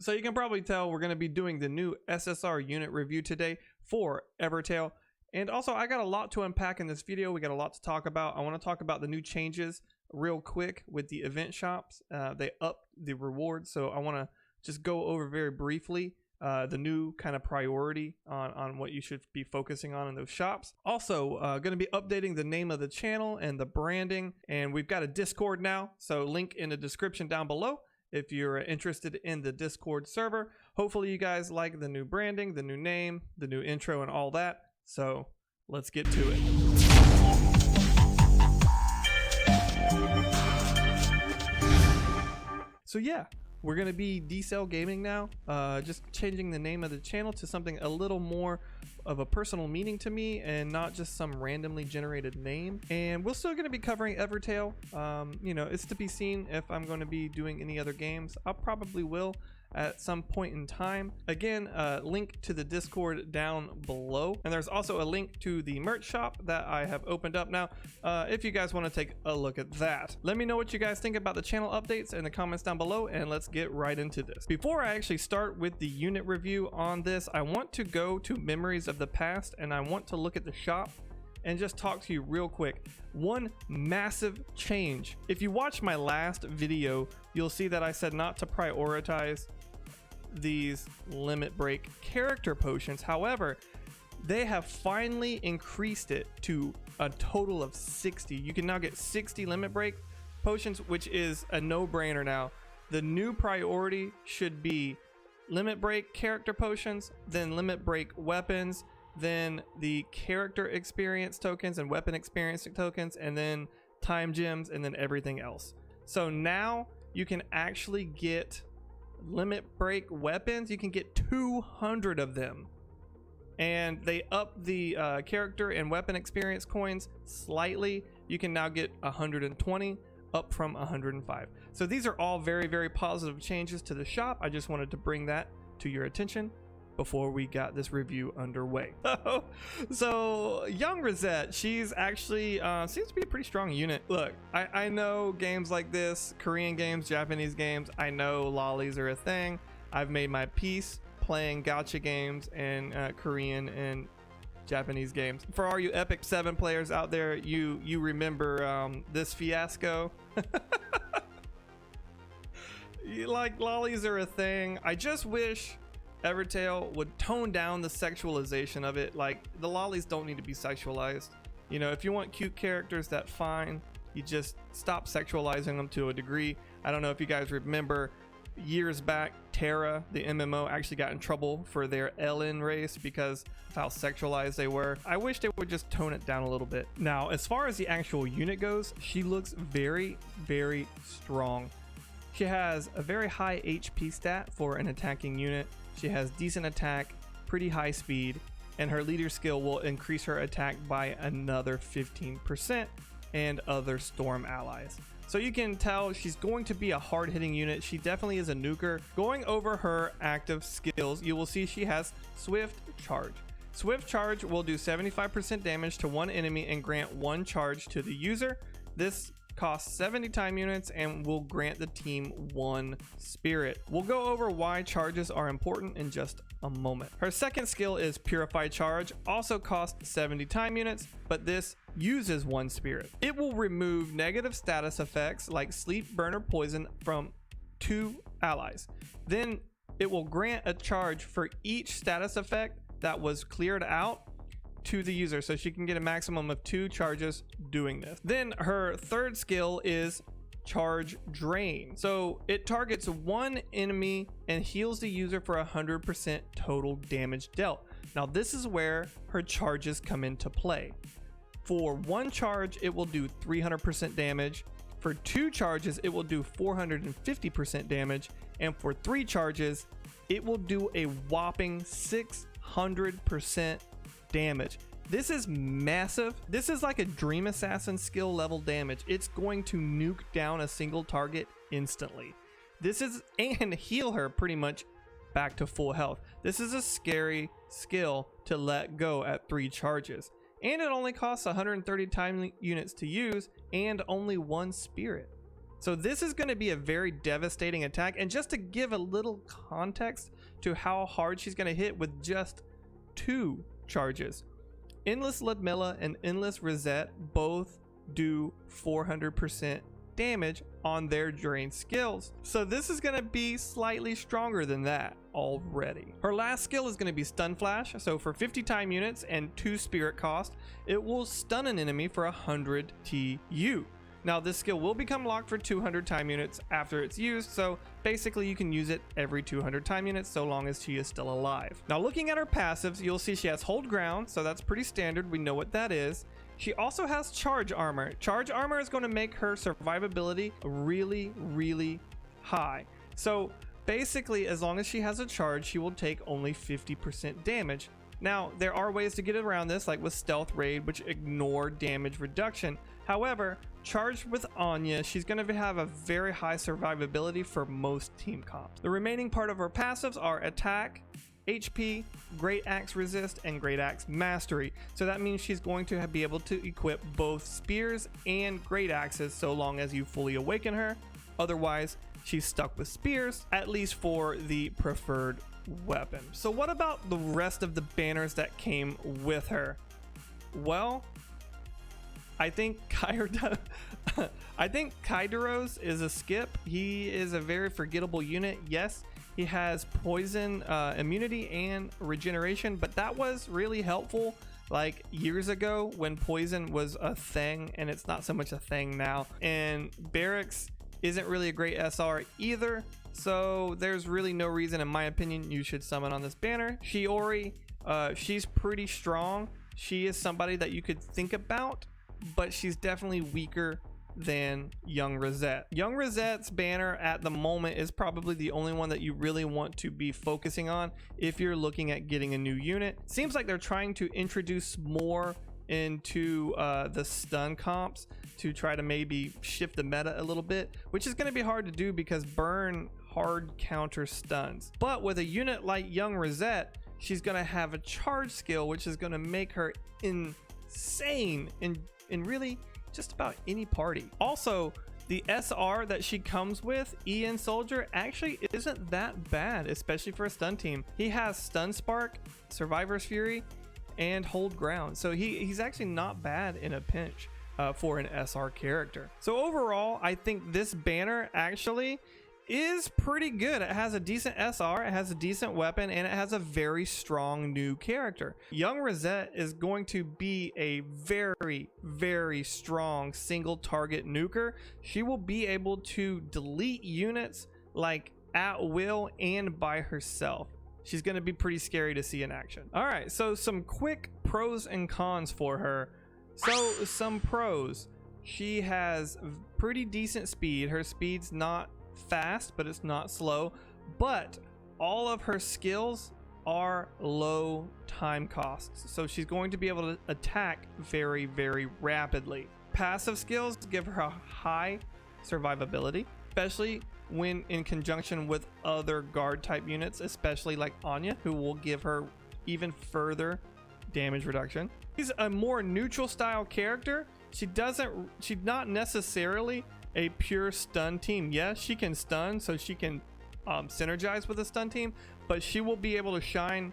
So you can probably tell we're going to be doing the new SSR unit review today for Evertale. And also I got a lot to unpack in this video. We got a lot to talk about. I want to talk about the new changes real quick with the event shops. They upped the rewards. So I want to just go over very briefly the new kind of priority on what you should be focusing on in those shops. Also going to be updating the name of the channel and the branding. And we've got a Discord now. So link in the description down below if you're interested in the Discord server. Hopefully you guys like the new branding, the new name, the new intro and all that. So let's get to it. So yeah, we're going to be D-Cell Gaming now, just changing the name of the channel to something a little more of a personal meaning to me and not just some randomly generated name. And we're still going to be covering Evertale. You know, it's to be seen if I'm going to be doing any other games. I probably will at some point in time. Again, link to the Discord down below, and there's also a link to the merch shop that I have opened up now if you guys want to take a look at that. Let me know what you guys think about the channel updates in the comments down below, and let's get right into this. Before I actually start with the unit review on this, I want to go to memories of the past, and I want to look at the shop and just talk to you real quick. One massive change. If you watch my last video, you'll see that I said not to prioritize these limit break character potions. However, they have finally increased it to a total of 60. You can now get 60 limit break potions, which is a no-brainer now. The new priority should be limit break character potions, then limit break weapons, then the character experience tokens and weapon experience tokens, and then time gems, and then everything else. So now you can actually get limit break weapons. You can get 200 of them, and they up the character and weapon experience coins slightly. You can now get 120 up from 105. So these are all very, very positive changes to the shop. I just wanted to bring that to your attention before we got this review underway. So young Rizette, she's actually seems to be a pretty strong unit. Look, I know games like this, Korean games, Japanese games, I know lollies are a thing. I've made my peace playing gacha games and Korean and Japanese games. For all you Epic 7 players out there, you remember this fiasco. Like, lollies are a thing. I just wish Evertale would tone down the sexualization of it. Like, the lollies don't need to be sexualized. You know, if you want cute characters, that's fine. You just stop sexualizing them to a degree. I don't know if you guys remember years back, Terra, the MMO, actually got in trouble for their LN race because of how sexualized they were. I wish they would just tone it down a little bit. Now, as far as the actual unit goes, she looks very, very strong. She has a very high HP stat for an attacking unit. She has decent attack, pretty high speed, and her leader skill will increase her attack by another 15% and other storm allies. So you can tell she's going to be a hard-hitting unit. She definitely is a nuker. Going over her active skills, you will see she has Swift Charge. Swift Charge will do 75% damage to one enemy and grant one charge to the user. This costs 70 time units and will grant the team one spirit. We'll go over why charges are important in just a moment. Her second skill is Purify Charge, also costs 70 time units, but this uses one spirit. It will remove negative status effects like sleep, burn, or poison from 2 allies. Then it will grant a charge for each status effect that was cleared out to the user, so she can get a maximum of 2 charges doing this. Then her third skill is Charge Drain. So it targets one enemy and heals the user for 100% total damage dealt. Now this is where her charges come into play. For one charge, it will do 300% damage. For 2 charges, it will do 450% damage. And for 3 charges, it will do a whopping 600% damage. This is massive. This is like a Dream Assassin skill level damage. It's going to nuke down a single target instantly. This is, and heal her pretty much back to full health. This is a scary skill to let go at 3 charges. And it only costs 130 time units to use and only 1 spirit. So this is going to be a very devastating attack. And just to give a little context to how hard she's going to hit with just 2 charges, Endless Ludmilla and Endless Rizette both do 400% damage on their drain skills. So this is going to be slightly stronger than that already. Her last skill is going to be Stun Flash. So for 50 time units and 2 spirit cost, it will stun an enemy for 100 TU. Now this skill will become locked for 200 time units after it's used, so basically you can use it every 200 time units so long as she is still alive. Now looking at her passives, you'll see she has Hold Ground, so that's pretty standard, we know what that is. She also has Charge Armor. Charge Armor is going to make her survivability really, really high. So basically, as long as she has a charge, she will take only 50% damage. Now, there are ways to get around this, like with Stealth Raid, which ignore damage reduction. However, charged with Anya, she's going to have a very high survivability for most team comps. The remaining part of her passives are Attack, HP, Great Axe Resist, and Great Axe Mastery. So that means she's going to be able to equip both Spears and Great Axes so long as you fully awaken her. Otherwise, she's stuck with Spears, at least for the preferred weapon. So what about the rest of the banners that came with her? Well, I think Kaidoros is a skip. He is a very forgettable unit. Yes, he has poison immunity and regeneration, but that was really helpful like years ago when poison was a thing, and it's not so much a thing now. And Barracks isn't really a great SR either, so there's really no reason, in my opinion, you should summon on this banner. Shiori, she's pretty strong. She is somebody that you could think about, but she's definitely weaker than Young Rizette. Young Rizette's banner at the moment is probably the only one that you really want to be focusing on if you're looking at getting a new unit. Seems like they're trying to introduce more into the stun comps to try to maybe shift the meta a little bit, which is going to be hard to do because burn hard counter stuns. But with a unit like Young Rizette, she's going to have a charge skill, which is going to make her insane in really just about any party. Also, the SR that she comes with, Ian Soldier, actually isn't that bad, especially for a stun team. He has Stun Spark, Survivor's Fury, and Hold Ground. So he's actually not bad in a pinch for an SR character. So overall, I think this banner actually is pretty good. It has a decent SR, it has a decent weapon, and it has a very strong new character. Young Rizette is going to be a very, very strong single target nuker. She will be able to delete units like at will and by herself. She's going to be pretty scary to see in action. All right, so some quick pros and cons for her. So some pros: she has pretty decent speed. Her speed's not fast, but it's not slow, but all of her skills are low time costs, so she's going to be able to attack very, very rapidly. Passive skills give her a high survivability, especially when in conjunction with other guard type units, especially like Anya, who will give her even further damage reduction. She's a more neutral style character. She's not necessarily a pure stun team. Yes, she can stun, so she can synergize with a stun team, but she will be able to shine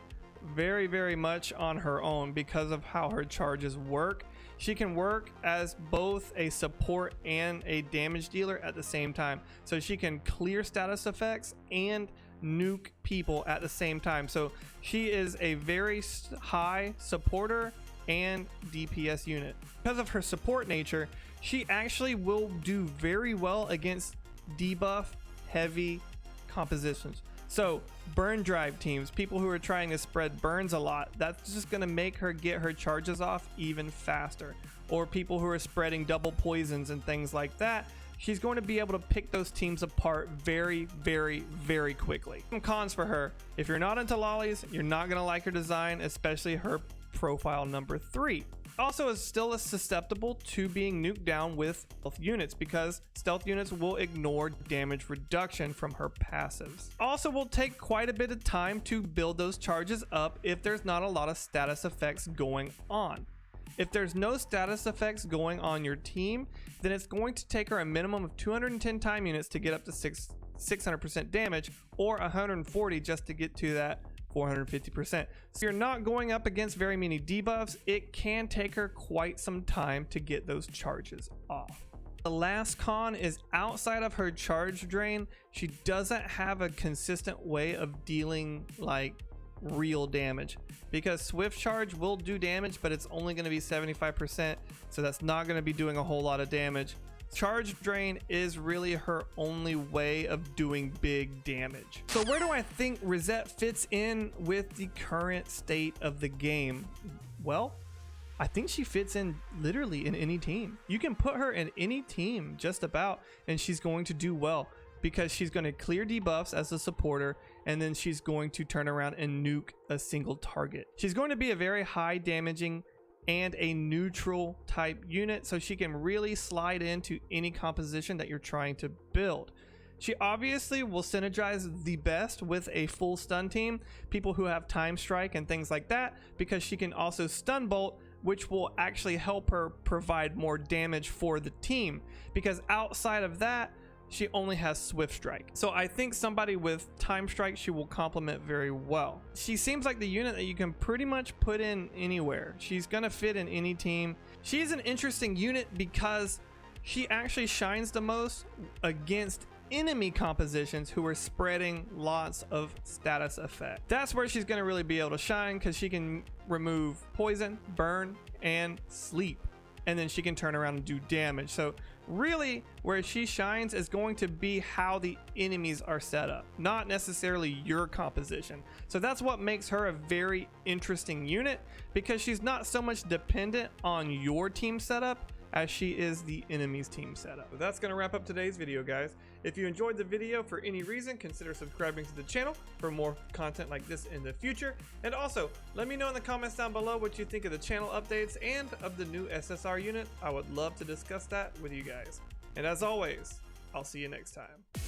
very, very much on her own because of how her charges work. She can work as both a support and a damage dealer at the same time, so she can clear status effects and nuke people at the same time. So she is a very high supporter and DPS unit. Because of her support nature, she actually will do very well against debuff heavy compositions. So burn drive teams, people who are trying to spread burns a lot, that's just going to make her get her charges off even faster. Or people who are spreading double poisons and things like that, she's going to be able to pick those teams apart very, very, very quickly. Some cons for her: if you're not into lollies, you're not going to like her design, especially her profile number 3. Also is still susceptible to being nuked down with stealth units because stealth units will ignore damage reduction from her passives. Also will take quite a bit of time to build those charges up if there's not a lot of status effects going on. If there's no status effects going on your team, then it's going to take her a minimum of 210 time units to get up to 600% damage, or 140 just to get to that 450%. So you're not going up against very many debuffs. It can take her quite some time to get those charges off. The last con is outside of her charge drain, she doesn't have a consistent way of dealing like real damage, because swift charge will do damage, but it's only going to be 75%, so that's not going to be doing a whole lot of damage. Charge drain is really her only way of doing big damage. So where do I think Rizette fits in with the current state of the game? Well, I think she fits in literally in any team. You can put her in any team just about, and she's going to do well, because she's going to clear debuffs as a supporter, and then she's going to turn around and nuke a single target. She's going to be a very high damaging and a neutral type unit, so she can really slide into any composition that you're trying to build. She obviously will synergize the best with a full stun team, people who have time strike and things like that, because she can also stun bolt, which will actually help her provide more damage for the team, because outside of that, she only has swift strike. So I think somebody with time strike, she will complement very well. She seems like the unit that you can pretty much put in anywhere. She's gonna fit in any team. She's an interesting unit because she actually shines the most against enemy compositions who are spreading lots of status effect. That's where she's gonna really be able to shine, because she can remove poison, burn, and sleep, and then she can turn around and do damage. So really where she shines is going to be how the enemies are set up, not necessarily your composition. So that's what makes her a very interesting unit, because she's not so much dependent on your team setup as she is the enemy's team setup. So that's gonna wrap up today's video, guys. If you enjoyed the video for any reason, consider subscribing to the channel for more content like this in the future. And also, let me know in the comments down below what you think of the channel updates and of the new SSR unit. I would love to discuss that with you guys. And as always, I'll see you next time.